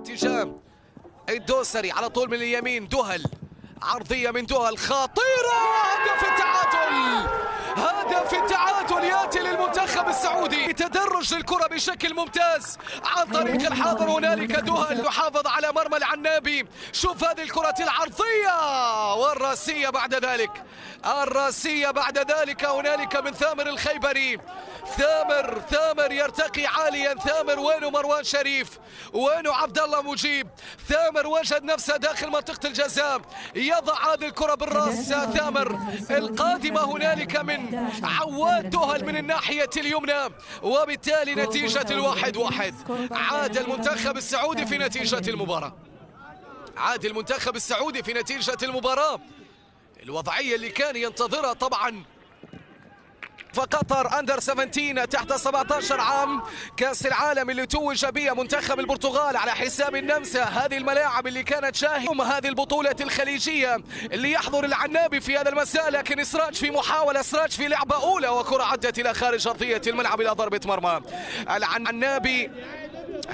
باتجاه الدوسري على طول من اليمين. دهل، عرضية من دهل خطيرة، هدف التعادل، هدف التعادل ياتي للمنتخب السعودي. تدرج للكرة بشكل ممتاز عن طريق الحاضر هنالك. دهل يحافظ على مرمى العنابي. شوف هذه الكرة العرضية والراسية بعد ذلك، الراسية بعد ذلك هنالك من ثامر الخيبري. ثامر يرتقي عاليا. ثامر وينه مروان شريف؟ وينه عبد الله مجيب؟ ثامر وجد نفسه داخل منطقة الجزاء، يضع هذه الكرة بالراس. ثامر القادمة هنالك من عواد دهل من الناحية اليمنى، وبالتالي نتيجة 1-1. عاد المنتخب السعودي في نتيجة المباراة، عاد المنتخب السعودي في نتيجة المباراة. الوضعية اللي كان ينتظرها طبعا فقطر أندر 17 تحت 17 عام، كأس العالم اللي توج بها منتخب البرتغال على حساب النمسا. هذه الملاعب اللي كانت شاهدة هذه البطولة الخليجية اللي يحضر العنابي في هذا المساء، لكن إسراج في محاولة، إسراج في لعبة أولى، وكرة عدت إلى خارج أرضية الملعب إلى ضربة مرمى.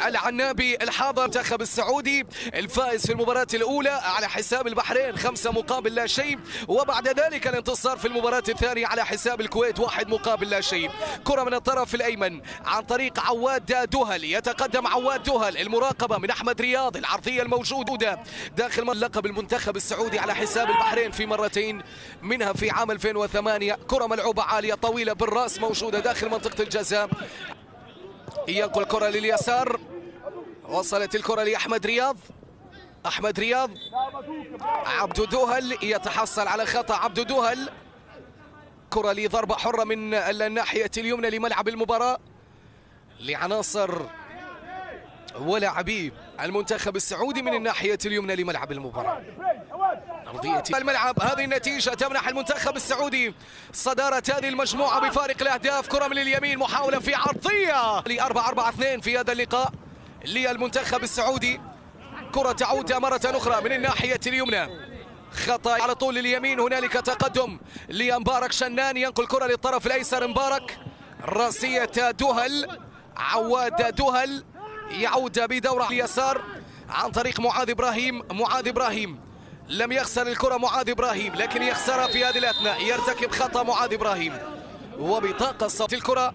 العنابي الحاضر المنتخب السعودي الفائز في المباراة الأولى على حساب البحرين 5 مقابل لا شيء، وبعد ذلك الانتصار في المباراة الثانية على حساب الكويت 1 مقابل لا شيء. كرة من الطرف الأيمن عن طريق عواد دهل، يتقدم عواد دهل، المراقبة من أحمد رياض، العرضية الموجودة داخل لقب المنتخب السعودي على حساب البحرين في مرتين، منها في عام 2008. كرة ملعوبة عالية طويلة بالرأس موجودة داخل منطقة الجزاء. ينقل الكرة لليسار، وصلت الكرة لأحمد رياض. أحمد رياض، عبد دهل يتحصل على خطأ. عبد دهل، كرة لضربة حرة من الناحية اليمنى لملعب المباراة لعناصر ولاعبي المنتخب السعودي من الناحية اليمنى لملعب المباراة. أرضية الملعب، هذه النتيجة تمنح المنتخب السعودي صدارة هذه المجموعة بفارق الأهداف. كرة من اليمين، محاولة في عرضية ل4-4-2 في هذا اللقاء للمنتخب السعودي. كرة تعود مرة أخرى من الناحية اليمنى، خطأ على طول اليمين. هنالك تقدم لمبارك شنان، ينقل كرة للطرف الأيسر. مبارك، راسية دهل، عواد دهل يعود بدورة اليسار عن طريق معاذ إبراهيم. معاذ إبراهيم لم يخسر الكرة معاذ إبراهيم، لكن يخسرها في هذه الأثناء، يرتكب خطأ معاذ إبراهيم. وبطاقة صوت الكرة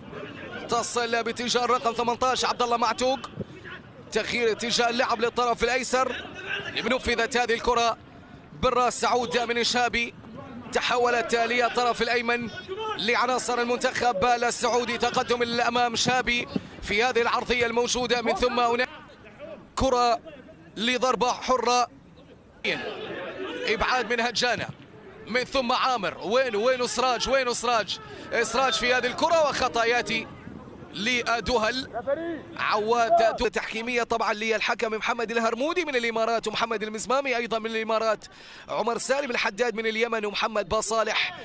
تصل باتجاه الرقم 18 عبد الله معتوق، تغيير اتجاه اللعب للطرف الايسر. نفذت هذه الكره بالراس، تعود من الشابي، تحولت للطرف الايمن لعناصر المنتخب السعودي. تقدم للامام شابي في هذه العرضيه الموجوده، من ثم هناك كره لضربه حره، ابعاد من هجانه، من ثم عامر. وين سراج؟ وين سراج؟ سراج في هذه الكره، وخطا ياتي لدهل. عواد تحكيمية طبعا للحكم محمد الهرمودي من الإمارات، ومحمد المزمامي أيضا من الإمارات، عمر سالم الحداد من اليمن، ومحمد باصالح.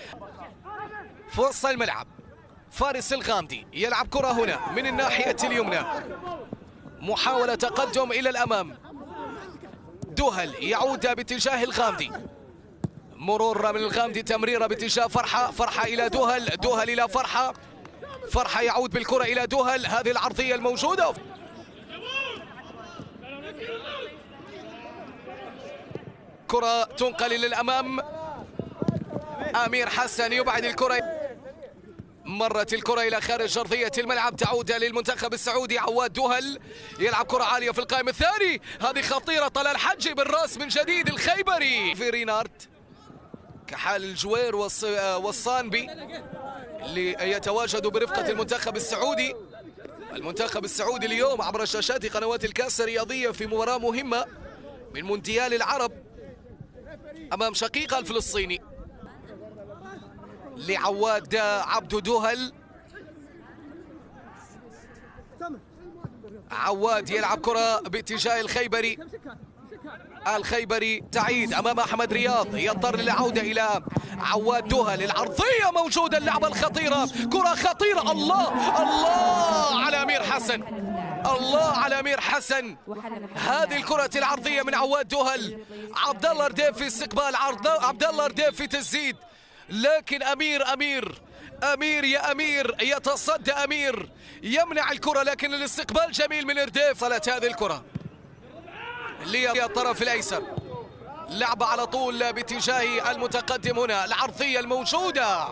في وسط الملعب فارس الغامدي يلعب كرة هنا من الناحية اليمنى، محاولة تقدم إلى الأمام. دهل يعود باتجاه الغامدي، مرور من الغامدي، تمريرة باتجاه فرحة. فرحة إلى دهل، دهل إلى فرحة. فرحة يعود بالكرة إلى دهل، هذه العرضية الموجودة. كرة تنقل للأمام، أمير حسن يبعد الكرة، مرت الكرة إلى خارج أرضية الملعب، تعود للمنتخب السعودي. عواد دهل يلعب كرة عالية في القائم الثاني، هذه خطيرة. طلال حجي بالراس من جديد، الخيبري في رينارد كحال الجوير والصانبي اللي يتواجدوا برفقة المنتخب السعودي. المنتخب السعودي اليوم عبر شاشات قنوات الكاس الرياضية في مباراة مهمة من مونديال العرب أمام شقيقه الفلسطيني. لعواد عبد دهل، عواد يلعب كرة باتجاه الخيبري. الخيبري تعيد أمام أحمد رياض، يضطر للعودة إلى عواد دهل. العرضية موجودة، اللعبة الخطيرة، كرة خطيرة. الله على أمير حسن، الله على أمير حسن. هذه الكرة العرضية من عواد دهل. عبد الله رديف في استقبال، عبد الله رديف في تسديد، لكن أمير يا أمير يتصدى، أمير يمنع الكرة، لكن الاستقبال جميل من رديف. صلت هذه الكرة للطرف الأيسر. لعبة على طول باتجاه المتقدم هنا، العرضية الموجودة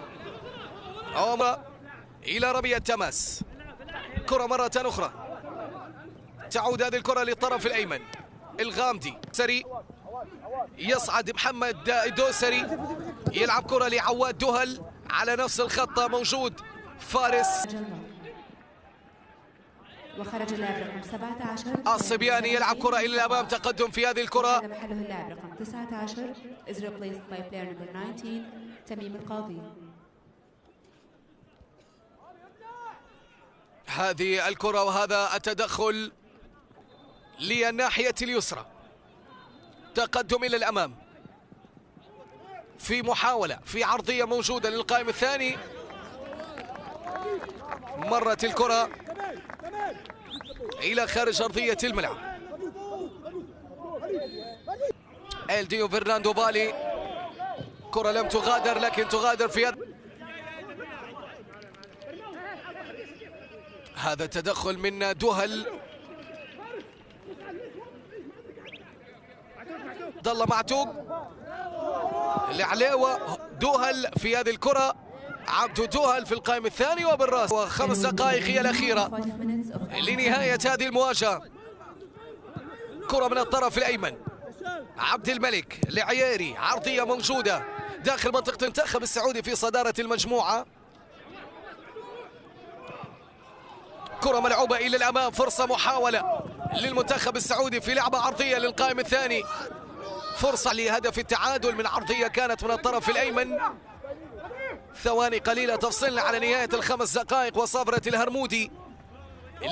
إلى رمي التماس. كرة مرة أخرى، تعود هذه الكرة للطرف الأيمن. الغامدي سري، يصعد محمد الدوسري، يلعب كرة لعواد دهل على نفس الخط. موجود فارس وخرج اللاعب رقم 17 الصبياني، يلعب كرة إلى الأمام. تقدم في هذه الكرة، محله اللاعب رقم 19 is replaced by player number 19 تميم القاضي. هذه الكرة وهذا التدخل للناحية اليسرى. تقدم إلى الأمام في محاولة، في عرضية موجودة للقائم الثاني. مرت الكرة إلى خارج أرضية الملعب. الديو فرناندو بالي، كرة لم تغادر لكن تغادر في هذا التدخل من دهل. ضل معتوق العلاوة، دهل في هذه الكرة، عبد دهل في القائم الثاني وبالراس. وخمس دقائق هي الأخيرة لنهاية هذه المواجهة. كرة من الطرف الأيمن، عبد الملك لعياري، عرضية موجودة داخل منطقة المنتخب السعودي في صدارة المجموعة. كرة ملعوبة إلى الأمام، فرصة محاولة للمنتخب السعودي في لعبة عرضية للقائم الثاني. فرصة لهدف التعادل من عرضية كانت من الطرف الأيمن. ثواني قليلة تفصلنا على نهاية الخمس دقائق وصابرة الهرمودي